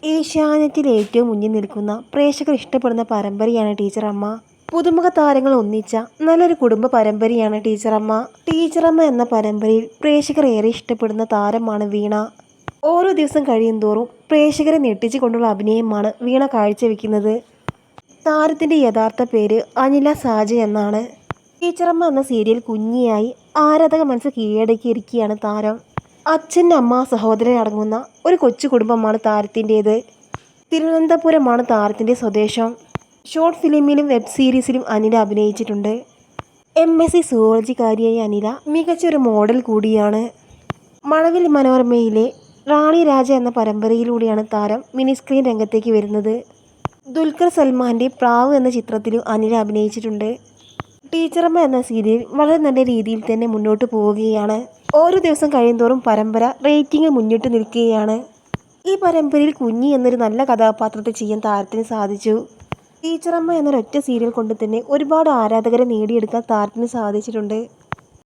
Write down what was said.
ഏഷ്യാനെറ്റിൽ ഏറ്റവും മുന്നിൽ നിൽക്കുന്ന പ്രേക്ഷകർ ഇഷ്ടപ്പെടുന്ന പരമ്പരയാണ് ടീച്ചറമ്മ. പുതുമുഖ താരങ്ങൾ ഒന്നിച്ച നല്ലൊരു കുടുംബ പരമ്പരയാണ് ടീച്ചറമ്മ. ടീച്ചറമ്മ എന്ന പരമ്പരയിൽ പ്രേക്ഷകർ ഏറെ ഇഷ്ടപ്പെടുന്ന താരമാണ് വീണ. ഓരോ ദിവസം കഴിയുന്തോറും പ്രേക്ഷകരെ ഞെട്ടിച്ചുകൊണ്ടുള്ള അഭിനയമാണ് വീണ കാഴ്ചവെക്കുന്നത്. താരത്തിന്റെ യഥാർത്ഥ പേര് അനില സാജൻ എന്നാണ്. ടീച്ചറമ്മ എന്ന സീരിയൽ കുഞ്ഞിയായി ആരാധക മനസ്സ് കീഴടക്കിയിരിക്കുകയാണ് താരം. അച്ഛൻ, അമ്മ, സഹോദരൻ അടങ്ങുന്ന ഒരു കൊച്ചു കുടുംബമാണ് താരത്തിൻ്റേത്. തിരുവനന്തപുരമാണ് താരത്തിന്റെ സ്വദേശം. ഷോർട്ട് ഫിലിമിലും വെബ് സീരീസിലും അനില അഭിനയിച്ചിട്ടുണ്ട്. MSc സുവോളജിക്കാരിയായ അനില മികച്ച ഒരു മോഡൽ കൂടിയാണ്. മഴവിൽ മനോരമയിലെ റാണി രാജ എന്ന പരമ്പരയിലൂടെയാണ് താരം മിനിസ്ക്രീൻ രംഗത്തേക്ക് വരുന്നത്. ദുൽഖർ സൽമാന്റെ പ്രാവ് എന്ന ചിത്രത്തിലും അനില അഭിനയിച്ചിട്ടുണ്ട്. ടീച്ചറമ്മ എന്ന സീരിയൽ വളരെ നല്ല രീതിയിൽ തന്നെ മുന്നോട്ട് പോവുകയാണ്. ഓരോ ദിവസം കഴിയുന്തോറും പരമ്പര റേറ്റിംഗ് മുന്നിട്ട് നിൽക്കുകയാണ്. ഈ പരമ്പരയിൽ കുഞ്ഞി എന്നൊരു നല്ല കഥാപാത്രത്തെ ചെയ്യാൻ താരത്തിന് സാധിച്ചു. ടീച്ചറമ്മ എന്നൊരൊറ്റ സീരിയൽ കൊണ്ട് തന്നെ ഒരുപാട് ആരാധകരെ നേടിയെടുക്കാൻ താരത്തിന് സാധിച്ചിട്ടുണ്ട്.